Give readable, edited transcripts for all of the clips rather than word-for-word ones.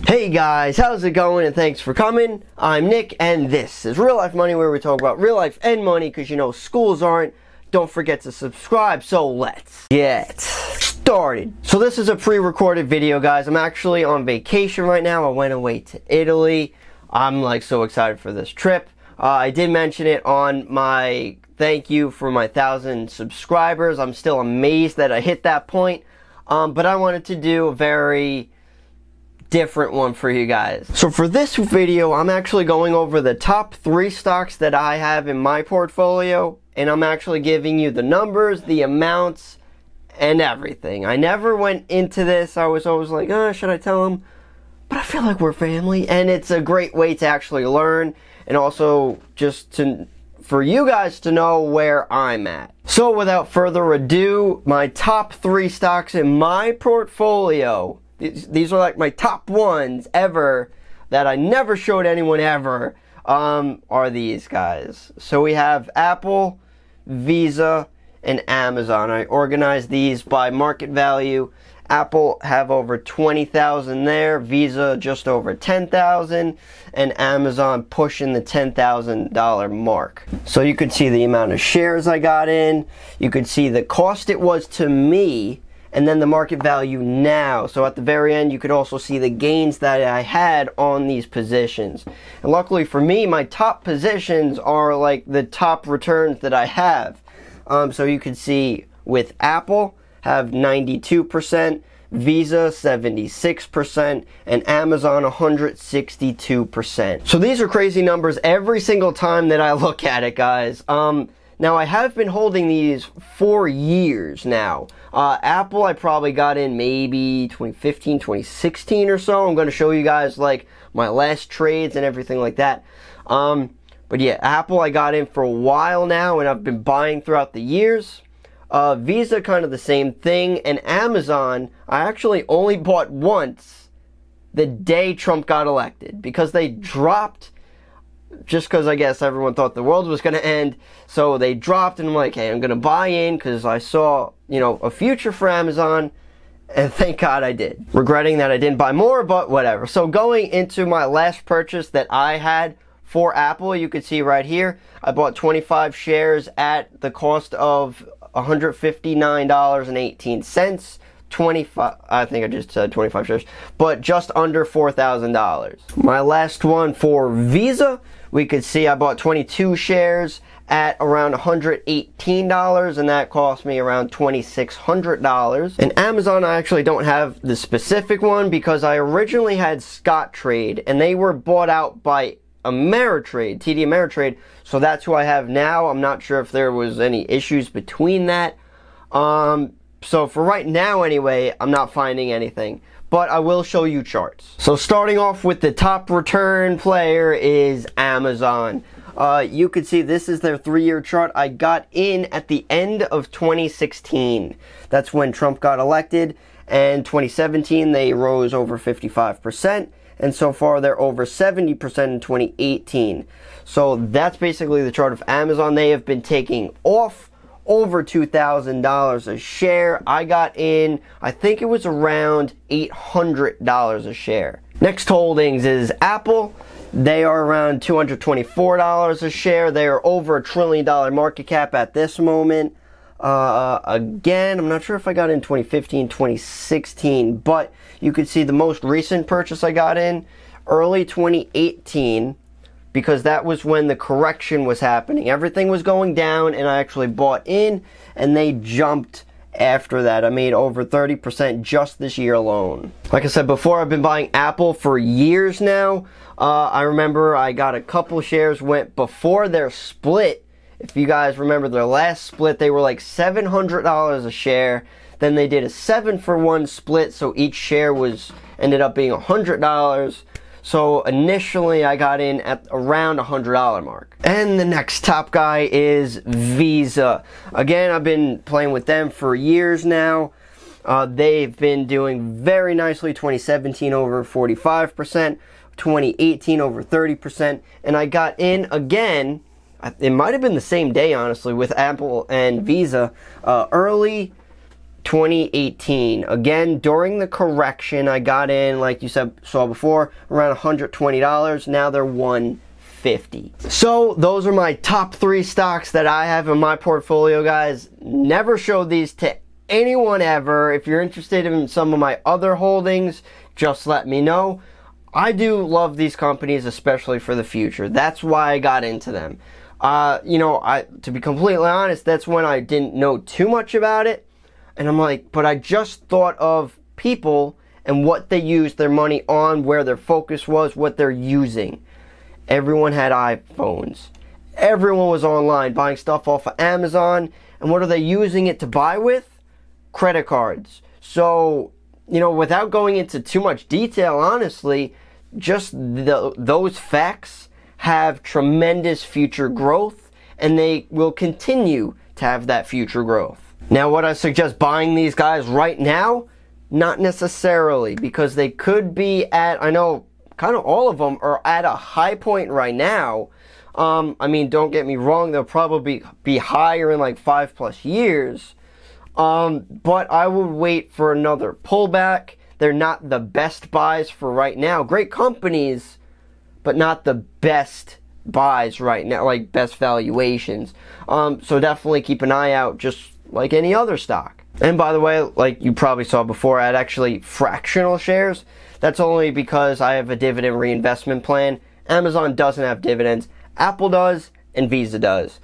Hey guys, how's it going, and thanks for coming. I'm Nick, and this is Real Life Money, where we talk about real life and money, because you know schools aren't. Don't forget to subscribe, so let's get started. So this is a pre-recorded video, guys. I'm actually on vacation right now. I went away to Italy. I'm like so excited for this trip. I did mention it on my thank you for my 1,000 subscribers. I'm still amazed that I hit that point, but I wanted to do a very different one for you guys. So for this video, I'm actually going over the top 3 stocks that I have in my portfolio, and I'm actually giving you the numbers, the amounts, and everything. I never went into this. I was always like, should I tell them? But I feel like we're family, and it's a great way to actually learn, and also just for you guys to know where I'm at. So without further ado, my top 3 stocks in my portfolio. These are like my top ones ever that I never showed anyone ever, are these guys. So we have Apple, Visa, and Amazon. I organized these by market value. Apple have over 20,000 there, Visa just over 10,000, and Amazon pushing the $10,000 mark. So you could see the amount of shares I got in, you could see the cost it was to me, and then the market value now. So at the very end, you could also see the gains that I had on these positions. And luckily for me, my top positions are like the top returns that I have. So you can see with Apple, have 92%, Visa 76%, and Amazon 162%. So these are crazy numbers every single time that I look at it, guys. Now, I have been holding these for years now. Apple, I probably got in maybe 2015, 2016 or so. I'm going to show you guys, like, my last trades and everything like that. But yeah, Apple, I got in for a while now, and I've been buying throughout the years. Visa, kind of the same thing. And Amazon, I actually only bought once the day Trump got elected, because they dropped, just because I guess everyone thought the world was going to end. So they dropped, and I'm like, hey, I'm going to buy in because I saw, you know, a future for Amazon, and thank God I did. Regretting that I didn't buy more, but whatever. So going into my last purchase that I had for Apple, you could see right here, I bought 25 shares at the cost of $159.18. 25, I think I just said 25 shares, but just under $4,000. My last one for Visa, we could see I bought 22 shares at around $118, and that cost me around $2,600. And Amazon, I actually don't have the specific one because I originally had Scottrade, and they were bought out by Ameritrade, TD Ameritrade, so that's who I have now. I'm not sure if there was any issues between that. So for right now anyway, I'm not finding anything, but I will show you charts. So starting off with the top return player is Amazon. You could see this is their 3-year chart. I got in at the end of 2016. That's when Trump got elected, and 2017 they rose over 55%, and so far they're over 70% in 2018. So that's basically the chart of Amazon. They have been taking off over $2,000 a share. I got in, I think it was around $800 a share. Next holdings is Apple. They are around $224 a share. They are over $1 trillion market cap at this moment. Again, I'm not sure if I got in 2015, 2016, but you could see the most recent purchase I got in early 2018, because that was when the correction was happening. Everything was going down, and I actually bought in, and they jumped after that. I made over 30% just this year alone. Like I said before, I've been buying Apple for years now. I remember I got a couple shares went before their split. If you guys remember their last split, they were like $700 a share. Then they did a 7-for-1 split, so each share ended up being $100. So initially I got in at around $100 mark. And the next top guy is Visa. Again, I've been playing with them for years now. They've been doing very nicely. 2017 over 45%, 2018 over 30%, and I got in again, it might have been the same day honestly, with Apple and Visa, early 2018. Again, during the correction, I got in, like you saw before, around $120. Now they're $150. So those are my top 3 stocks that I have in my portfolio, guys. Never showed these to anyone ever. If you're interested in some of my other holdings, just let me know. I do love these companies, especially for the future. That's why I got into them. To be completely honest, that's when I didn't know too much about it. And I'm like, but I just thought of people and what they use their money on, where their focus was, what they're using. Everyone had iPhones. Everyone was online buying stuff off of Amazon. And what are they using it to buy with? Credit cards. So, without going into too much detail, honestly, just those facts have tremendous future growth, and they will continue to have that future growth. Now, would I suggest buying these guys right now? Not necessarily, because they could be at, I know kind of all of them are at a high point right now. Don't get me wrong, they'll probably be higher in like 5+ years. But I would wait for another pullback. They're not the best buys for right now. Great companies, but not the best buys right now, like best valuations. So definitely keep an eye out, just like any other stock. And by the way, like you probably saw before, I had actually fractional shares. That's only because I have a dividend reinvestment plan. Amazon doesn't have dividends. Apple does, and Visa does.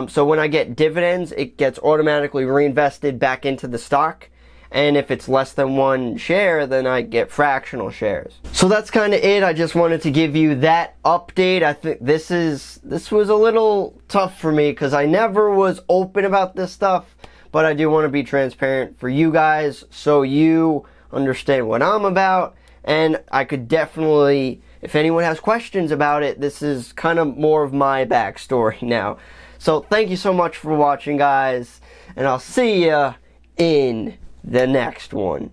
So when I get dividends, it gets automatically reinvested back into the stock. And if it's less than 1 share, then I get fractional shares. So that's kind of it. I just wanted to give you that update. I think this was a little tough for me because I never was open about this stuff. But I do want to be transparent for you guys so you understand what I'm about. And I could definitely, if anyone has questions about it, this is kind of more of my backstory now. So thank you so much for watching, guys. And I'll see ya in the next one.